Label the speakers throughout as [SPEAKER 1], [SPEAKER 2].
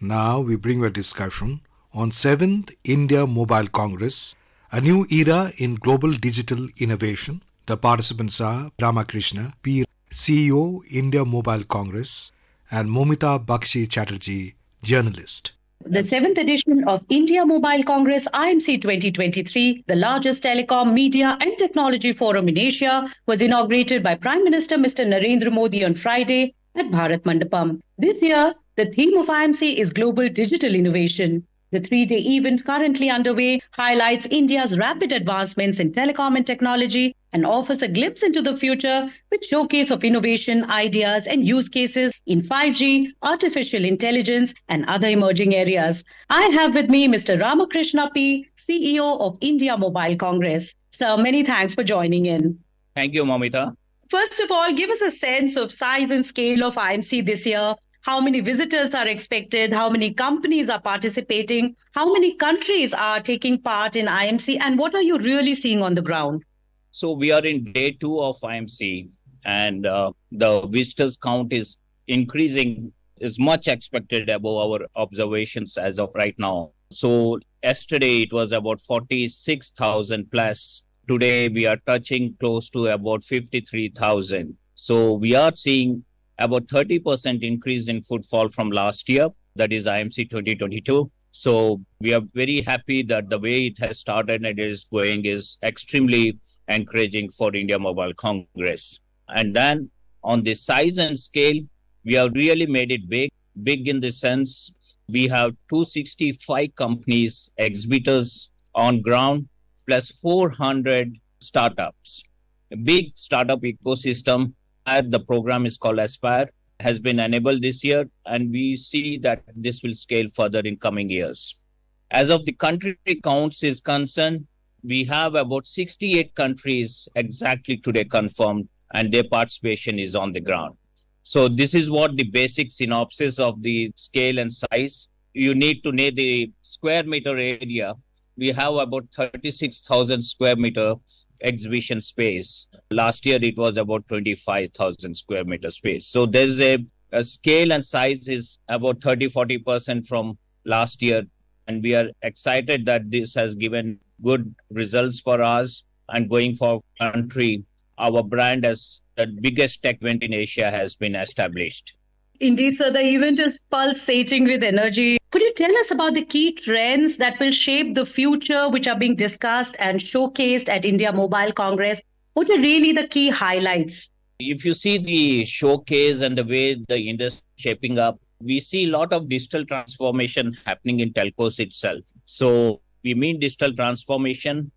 [SPEAKER 1] Now we bring a discussion on 7th India Mobile Congress, a new era in global digital innovation. The participants are Ramakrishna P, CEO, India Mobile Congress, and Momita Bakshi Chatterjee, journalist.
[SPEAKER 2] The 7th edition of India Mobile Congress IMC 2023, the largest telecom, media and technology forum in Asia, was inaugurated by Prime Minister Mr. Narendra Modi on Friday at Bharat Mandapam. This year, the theme of IMC is Global Digital Innovation. The three-day event currently underway highlights India's rapid advancements in telecom and technology and offers a glimpse into the future with showcase of innovation, ideas and use cases in 5G, artificial intelligence and other emerging areas. I have with me Mr. Ramakrishna P, CEO of India Mobile Congress. Sir, many thanks for joining in.
[SPEAKER 3] Thank you, Momita.
[SPEAKER 2] First of all, give us a sense of size and scale of IMC this year. How many visitors are expected? How many companies are participating? How many countries are taking part in IMC? And what are you really seeing on the ground?
[SPEAKER 3] So we are in day 2 of IMC, and the visitors count is increasing, is much expected above our observations as of right now. So yesterday it was about 46,000 plus. Today we are touching close to about 53,000. So we are seeing about 30% increase in footfall from last year, that is IMC 2022. So we are very happy that the way it has started and it is going is extremely encouraging for India Mobile Congress. And then on the size and scale, we have really made it big in the sense we have 265 companies, exhibitors on ground, plus 400 startups. A big startup ecosystem. The program is called Aspire, has been enabled this year, and we see that this will scale further in coming years. As of the country counts is concerned, we have about 68 countries exactly today confirmed, and their participation is on the ground. So this is what the basic synopsis of the scale and size. You need to know the square meter area. We have about 36,000 square meter exhibition space. Last year it was about 25,000 square meter space. So there's a scale and size is about 30-40% from last year, and we are excited that this has given good results for us. And going for country, our brand as the biggest tech event in Asia has been established.
[SPEAKER 2] Indeed, sir, the event is pulsating with energy. Could you tell us about the key trends that will shape the future, which are being discussed and showcased at India Mobile Congress? What are really the key highlights?
[SPEAKER 3] If you see the showcase and the way the industry is shaping up, we see a lot of digital transformation happening in telcos itself. So we mean digital transformation.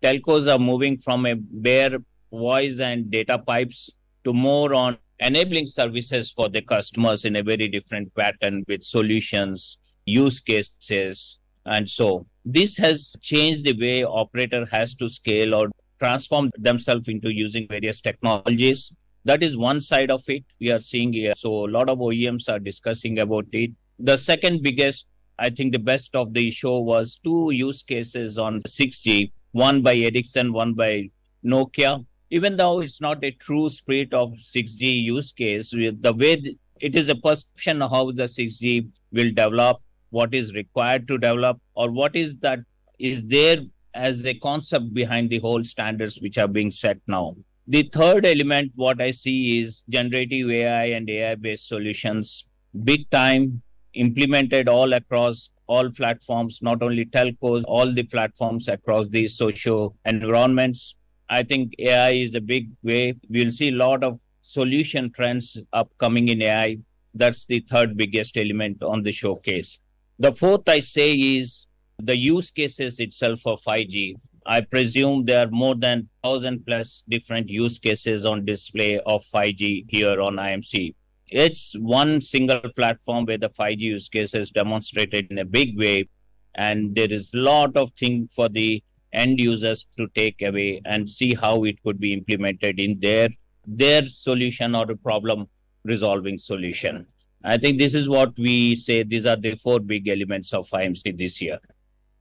[SPEAKER 3] Telcos are moving from a bare voice and data pipes to more on enabling services for the customers in a very different pattern with solutions, use cases. And so this has changed the way operator has to scale or transform themselves into using various technologies. That is one side of it we are seeing here. So a lot of OEMs are discussing about it. The second biggest, I think the best of the show was 2 use cases on 6G, one by Ericsson, one by Nokia. Even though it's not a true spirit of 6G use case, the way it is a perception of how the 6G will develop, what is required to develop, or what is that is there as a concept behind the whole standards which are being set now. The third element, what I see is generative AI and AI-based solutions, big time, implemented all across all platforms, not only telcos, all the platforms across the social environments. I think AI is a big way. We'll see a lot of solution trends upcoming in AI. That's the third biggest element on the showcase. The fourth, I say, is the use cases itself for 5G. I presume there are more than 1,000 plus different use cases on display of 5G here on IMC. It's one single platform where the 5G use cases demonstrated in a big way. And there is a lot of things for the end users to take away and see how it could be implemented in their solution or a problem resolving solution. I think this is what we say. These are the 4 big elements of IMC this year.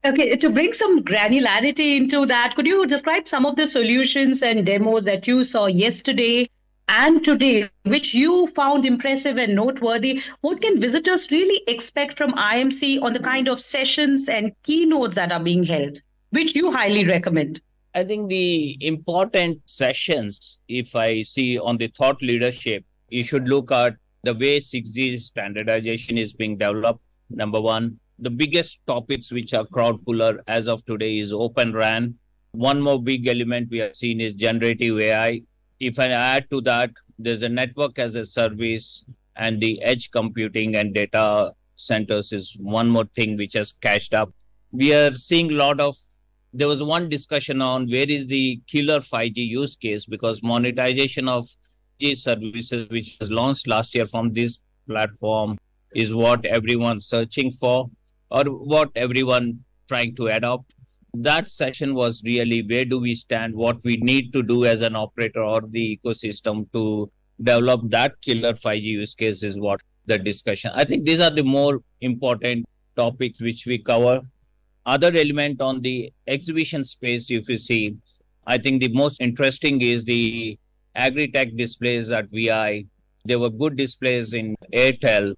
[SPEAKER 2] Okay, to bring some granularity into that, could you describe some of the solutions and demos that you saw yesterday and today, which you found impressive and noteworthy? What can visitors really expect from IMC on the kind of sessions and keynotes that are being held, which you highly recommend?
[SPEAKER 3] I think the important sessions, if I see on the thought leadership, you should look at the way 6G standardization is being developed. Number one, the biggest topics which are crowd puller as of today is Open RAN. One more big element we have seen is generative AI. If I add to that, there's a network as a service, and the edge computing and data centers is one more thing which has catched up. We are seeing a lot of, there was one discussion on where is the killer 5G use case, because monetization of G services, which was launched last year from this platform, is what everyone's searching for, or what everyone trying to adopt. That session was really where do we stand, what we need to do as an operator or the ecosystem to develop that killer 5G use case is what the discussion. I think these are the more important topics which we cover. Other element on the exhibition space, if you see, I think the most interesting is the agri-tech displays at VI. There were good displays in Airtel.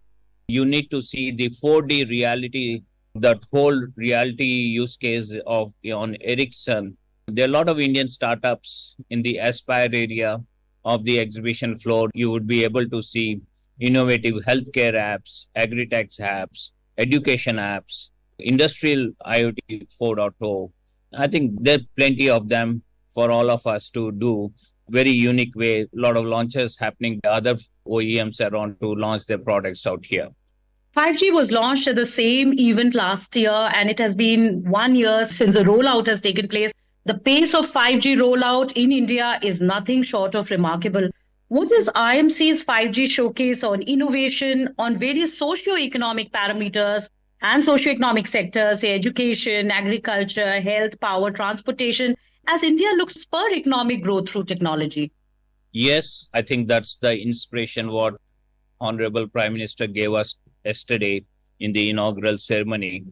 [SPEAKER 3] You need to see the 4D reality, that whole reality use case of on Ericsson. There are a lot of Indian startups in the Aspire area of the exhibition floor. You would be able to see innovative healthcare apps, agri-tech apps, education apps, industrial IoT 4.0. I think there are plenty of them for all of us to do. Very unique way. A lot of launches happening. The other OEMs are on to launch their products out here.
[SPEAKER 2] 5G was launched at the same event last year, and it has been 1 year since the rollout has taken place. The pace of 5G rollout in India is nothing short of remarkable. What is IMC's 5G showcase on innovation on various socio-economic parameters and socio-economic sectors, say education, agriculture, health, power, transportation, as India looks to spur economic growth through technology?
[SPEAKER 3] Yes, I think that's the inspiration what Honorable Prime Minister gave us yesterday in the inaugural ceremony.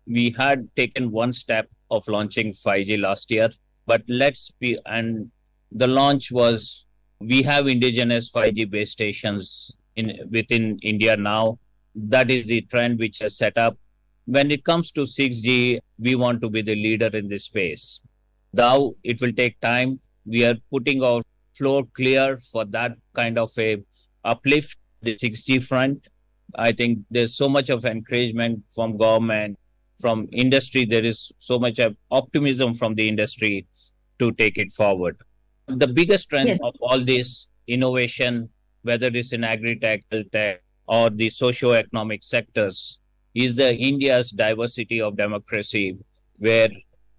[SPEAKER 3] We had taken one step of launching 5G last year, but and the launch was, we have indigenous 5G base stations within India now. That is the trend which has set up. When it comes to 6G, we want to be the leader in this space. Though it will take time, we are putting our floor clear for that kind of a uplift, the 6G front. I think there's so much of encouragement from government, from industry. There is so much of optimism from the industry to take it forward. The biggest strength of all this innovation, whether it's in agri-tech, health tech, or the socio-economic sectors, is the India's diversity of democracy, where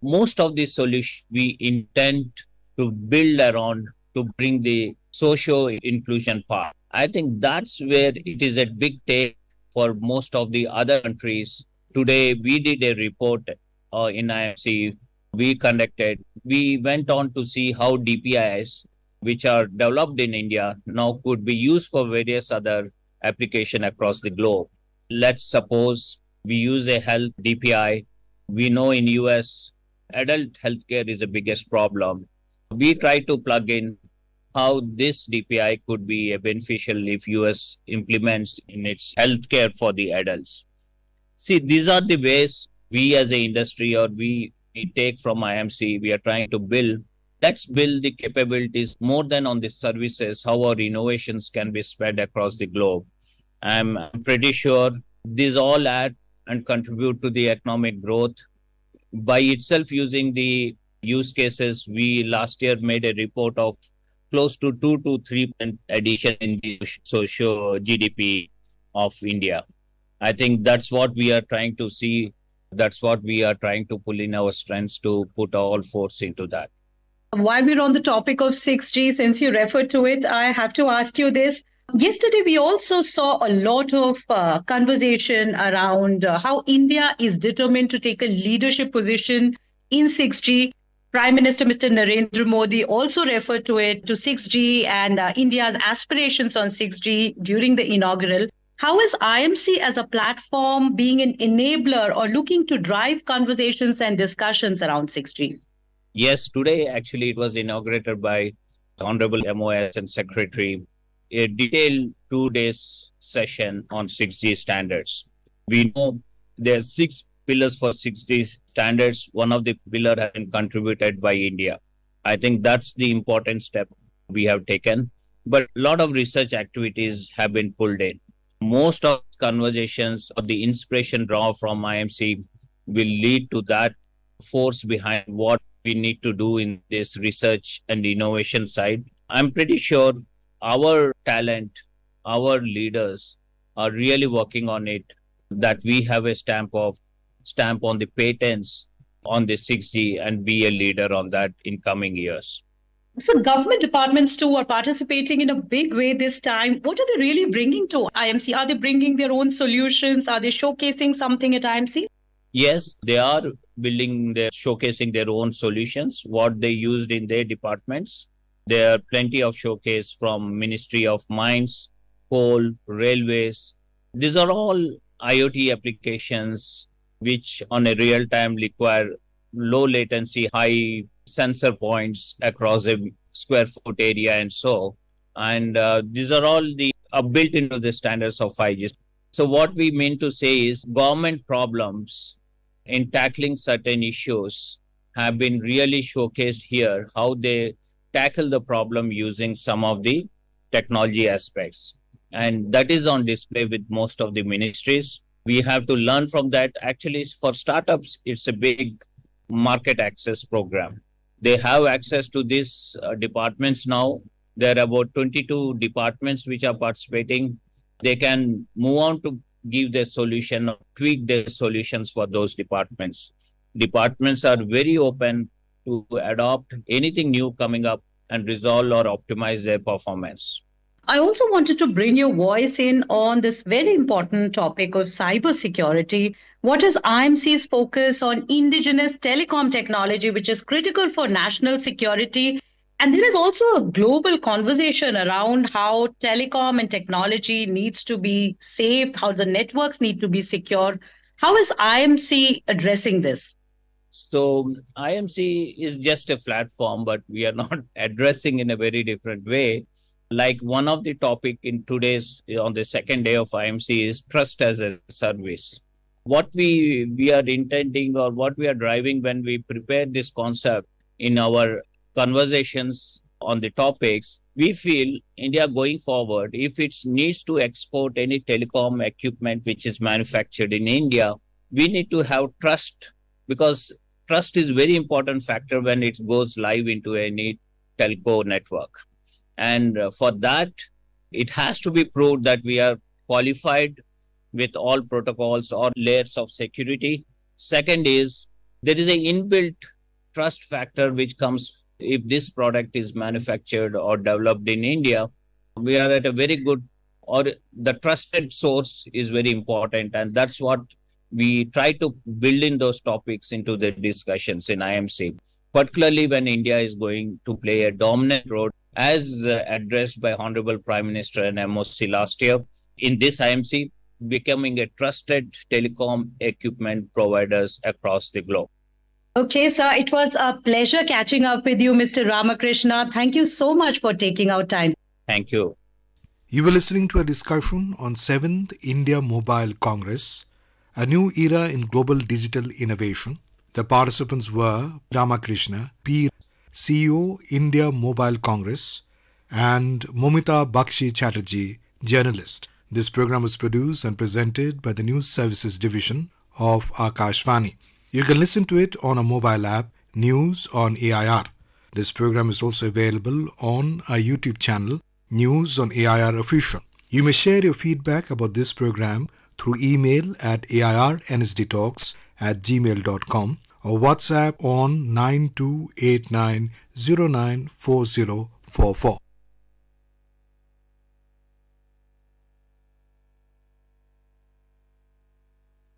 [SPEAKER 3] most of the solutions we intend to build around to bring the socio-inclusion part. I think that's where it is a big take for most of the other countries. Today, we did a report in IMC. We went on to see how DPIs, which are developed in India, now could be used for various other application across the globe. Let's suppose we use a health DPI. We know in US, adult healthcare is the biggest problem. We try to plug in how this DPI could be beneficial if US implements in its healthcare for the adults. See, these are the ways we as an industry or we take from IMC, we are trying to build. Let's build the capabilities more than on the services, how our innovations can be spread across the globe. I'm pretty sure these all add and contribute to the economic growth. By itself, using the use cases, we last year made a report of close to 2 to 3% addition in the socio GDP of India. I think that's what we are trying to see. That's what we are trying to pull in our strengths to put all force into that.
[SPEAKER 2] While we're on the topic of 6G, since you referred to it, I have to ask you this. Yesterday, we also saw a lot of conversation around how India is determined to take a leadership position in 6G. Prime Minister Mr. Narendra Modi also referred to 6G and India's aspirations on 6G during the inaugural. How is IMC as a platform being an enabler or looking to drive conversations and discussions around 6G?
[SPEAKER 3] Yes, today actually it was inaugurated by Honorable MOS and Secretary, a detailed 2 days session on 6G standards. We know there are 6 pillars for 6G standards. One of the pillar has been contributed by India. I think that's the important step we have taken. But a lot of research activities have been pulled in. Most of conversations or the inspiration draw from IMC will lead to that force behind what we need to do in this research and innovation side. I'm pretty sure our talent, our leaders are really working on it, that we have a stamp on the patents on the 6G and be a leader on that in coming years.
[SPEAKER 2] So, government departments too are participating in a big way this time. What are they really bringing to IMC? Are they bringing their own solutions? Are they showcasing something at IMC?
[SPEAKER 3] Yes, they are showcasing their own solutions, what they used in their departments. There are plenty of showcase from Ministry of Mines, Coal, Railways. These are all IoT applications which on a real time require low latency, high sensor points across a square foot area and so. And these are all built into the standards of 5G. So what we mean to say is government problems in tackling certain issues have been really showcased here, how they tackle the problem using some of the technology aspects. And that is on display with most of the ministries. We have to learn from that. Actually, for startups, it's a big market access program. They have access to these departments now. There are about 22 departments which are participating. They can move on to give their solution or tweak their solutions for those departments. Departments are very open to adopt anything new coming up and resolve or optimize their performance.
[SPEAKER 2] I also wanted to bring your voice in on this very important topic of cybersecurity. What is IMC's focus on indigenous telecom technology, which is critical for national security? And there is also a global conversation around how telecom and technology needs to be safe, how the networks need to be secure. How is IMC addressing this?
[SPEAKER 3] So IMC is just a platform, but we are not addressing in a very different way. Like one of the topic in today's, on the second day of IMC is trust as a service. What we are intending or what we are driving when we prepare this concept in our conversations on the topics, we feel India going forward, if it needs to export any telecom equipment which is manufactured in India, we need to have trust, because trust is very important factor when it goes live into any telco network. And for that, it has to be proved that we are qualified with all protocols or layers of security. Second is, there is an inbuilt trust factor which comes if this product is manufactured or developed in India. We are at a very good, or the trusted source is very important. And that's what we try to build in those topics into the discussions in IMC, particularly when India is going to play a dominant role as addressed by Honorable Prime Minister and MOC last year in this IMC, becoming a trusted telecom equipment providers across the globe.
[SPEAKER 2] Okay, sir, it was a pleasure catching up with you, Mr. Ramakrishna. Thank you so much for taking our time.
[SPEAKER 3] Thank you.
[SPEAKER 1] You were listening to a discussion on 7th India Mobile Congress, a new era in global digital innovation. The participants were Ramakrishna, P. CEO, India Mobile Congress, and Momita Bakshi Chatterjee, journalist. This program was produced and presented by the News Services Division of Akashvani. You can listen to it on a mobile app, News on AIR. This program is also available on our YouTube channel, News on AIR Official. You may share your feedback about this program through email at airnsdtalks@gmail.com or WhatsApp on 9289094044.